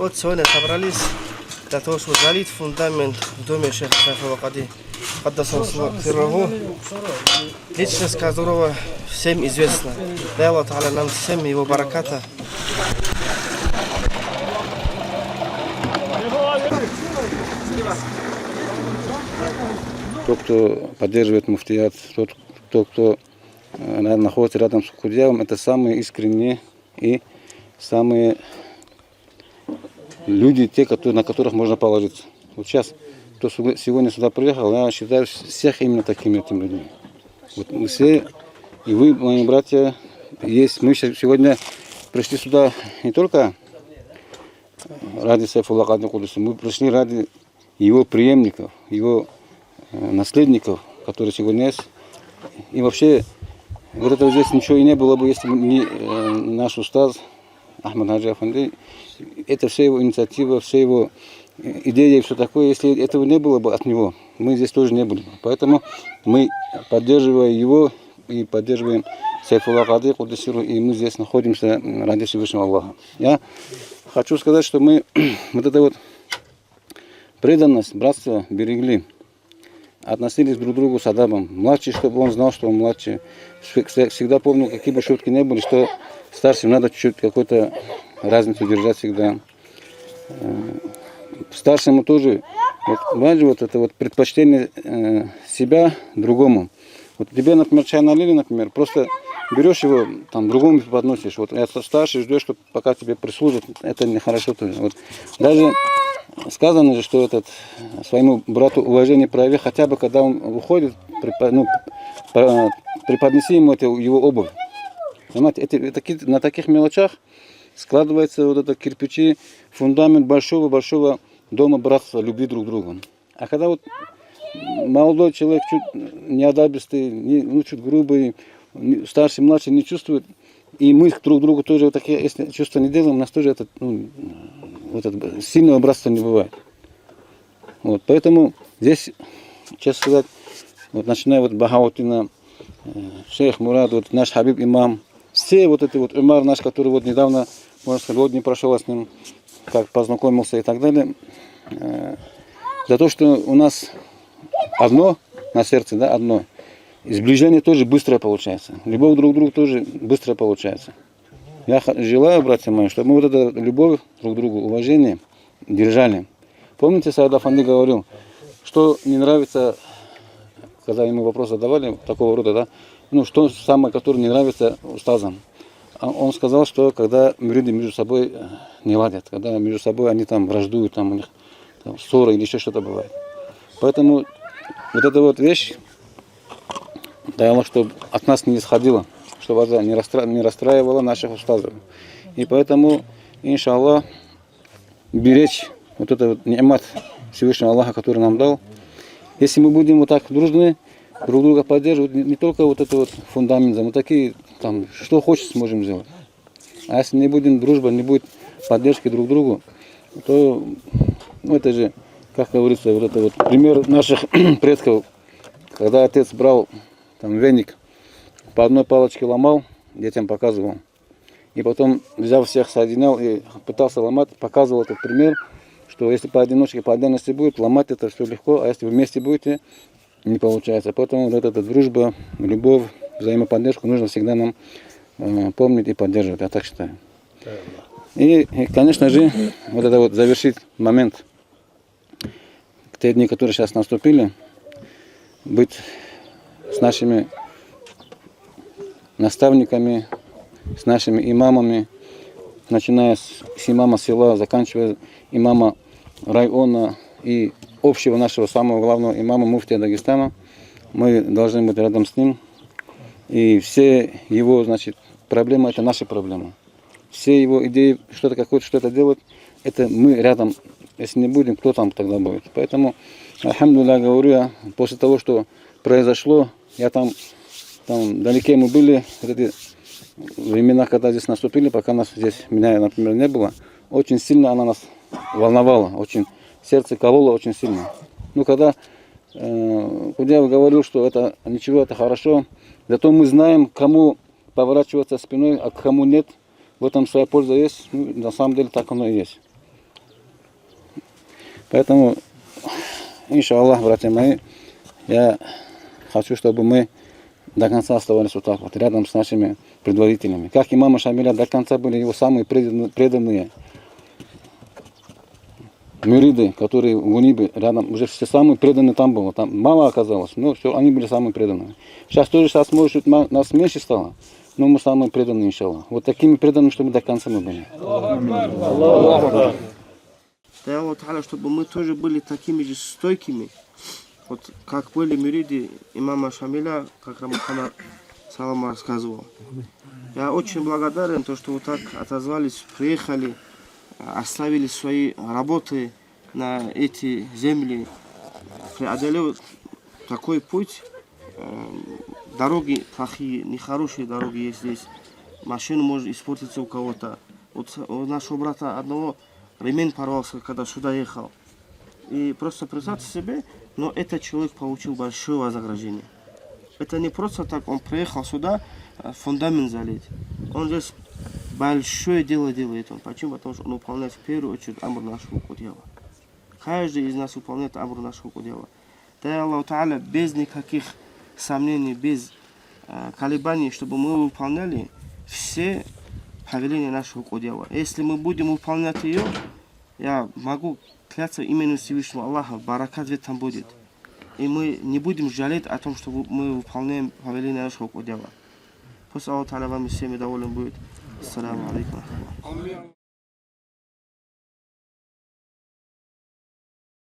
Вот сегодня собрались для того, чтобы залить фундамент в доме шейха Сайфулла Кади Каддасаллаху сирраху, личность которого всем известна. Дай Аллах Та'аля нам всем его бараката. Тот, кто поддерживает муфтият, тот, кто находится рядом с худявом, это самые искренние и самые люди, те, на которых можно положиться. Вот сейчас, кто сегодня сюда приехал, я считаю всех именно такими людьми. Вот мы все, и вы, мои братья, есть. Мы сегодня пришли сюда не только ради Сайфулла Кади Кудуса, мы пришли ради его преемников, его наследников, которые сегодня есть. И вообще, вот этого здесь ничего и не было бы, если бы не наш устаз Ахмад Хаджи Афанди. Это все его инициатива, все его идеи и все такое. Если этого не было бы от него, мы здесь тоже не были. Поэтому мы поддерживаем его и поддерживаем Сайфулла Кади Кудусиру, и мы здесь находимся ради Всевышнего Аллаха. Я хочу сказать, что мы вот эту вот преданность, братство берегли. Относились друг к другу с адабом. Младший, чтобы он знал, что он младший. Всегда помнил, какие бы шутки не были, что старшим надо чуть-чуть какую-то разницу держать всегда. Старшему тоже, вот это вот предпочтение себя другому. Вот тебе, например, чай налили, например, просто берешь его, там, другому подносишь. Вот я старший, ждешь, что пока тебе прислужат, это нехорошо тоже. Вот. Даже сказано же, что своему брату уважение прояви, хотя бы когда он уходит, преподнеси ему его обувь. Понимаете, на таких мелочах складывается вот это кирпичи, фундамент большого-большого дома братства, любви друг к другу. А когда вот молодой человек чуть неодабистый, чуть грубый, старший, младший не чувствует, и мы друг другу тоже вот такие, если чувства не делаем, у нас тоже сильного братства не бывает. Вот, поэтому здесь, честно сказать, вот начиная вот Бахаутина, шейх Мурад, вот наш Хабиб имам, все вот эти вот Умар наш, который вот недавно, можно сказать, год не прошел, с ним как познакомился и так далее, за то, что у нас одно на сердце, да, одно. И сближение тоже быстро получается. Любовь друг к другу тоже быстро получается. Я желаю, братья мои, чтобы мы вот эту любовь друг к другу, уважение держали. Помните, Саид Афанди говорил, что не нравится, когда ему вопрос задавали, такого рода, да, что самое, которое не нравится устазам. Он сказал, что когда люди между собой не ладят, когда между собой они там враждуют, там у них ссоры или еще что-то бывает. Поэтому вот эта вот вещь, дай Аллах, чтобы от нас не исходила, чтобы это не расстраивало наших устазов. И поэтому, иншаллах, беречь вот этот ни'мат Всевышнего Аллаха, который нам дал. Если мы будем вот так дружны, друг друга поддерживать, не только вот этот вот фундамент, мы такие, там, что хочешь, сможем сделать. А если не будем дружба, не будет поддержки друг другу, то это же, как говорится, вот это вот пример наших предков, когда отец брал там веник, по одной палочке ломал, детям показывал. И потом, взяв всех, соединял и пытался ломать, показывал этот пример, что если поодиночке, по отдельности будет, ломать это все легко, а если вы вместе будете, не получается. Поэтому вот эта дружба, любовь, взаимоподдержку нужно всегда нам помнить и поддерживать, я так считаю. И, конечно же, вот это вот завершить момент, те дни, которые сейчас наступили, быть с нашими наставниками, с нашими имамами, начиная с имама села, заканчивая имама района и общего нашего самого главного имама муфтия Дагестана. Мы должны быть рядом с ним. И все его, проблемы — это наши проблемы. Все его идеи, что-то делать, это мы рядом. Если не будем, кто там тогда будет? Поэтому, альхамдулилля, говорю я, после того, что произошло, я там далеке мы были, эти времена, когда здесь наступили, пока меня, например, не было, очень сильно она нас волновала, очень сердце кололо очень сильно. Когда Худяев говорил, что это ничего, это хорошо, зато мы знаем, кому поворачиваться спиной, а кому нет, в этом своя польза есть, на самом деле так оно и есть. Поэтому, иншаллах, братья мои, я хочу, чтобы мы до конца оставались вот так вот, рядом с нашими предводителями. Как имама Шамиля до конца были его самые преданные мюриды, которые в Гунибе рядом, уже все самые преданные там было. Там мало оказалось, но все, они были самые преданные. Сейчас может нас меньше стало, но мы самые преданные, иншаллах. Вот такими преданными, чтобы до конца мы были. Да, Аллах Та'аля, чтобы мы тоже были такими же стойкими, вот как были мюриды имама Шамиля, как Рамахан Салам рассказывал. Я очень благодарен, то, что вы так отозвались, приехали, оставили свои работы на эти земли, преодолели такой путь. Дороги плохие, нехорошие дороги есть здесь. Машина может испортиться у кого-то. Вот у нашего брата одного ремень порвался, когда сюда ехал. И просто представьте себе, но этот человек получил большое вознаграждение. Это не просто так, он приехал сюда, фундамент залить. Он здесь большое дело делает. Почему? Потому что он выполняет в первую очередь амр нашего дела. Каждый из нас выполняет амр нашего дела. Да, Аллах Та'аля, без никаких сомнений, без колебаний, чтобы мы выполняли все повеления нашего дела. Если мы будем выполнять ее, я могу кляться именем Всевышнего Аллаха, баракат ведь там будет. И мы не будем жалеть о том, что мы выполняем повеление нашего дела. Пусть Аллах Та'аля вам всеми доволен будет. Ассаламу алейкум.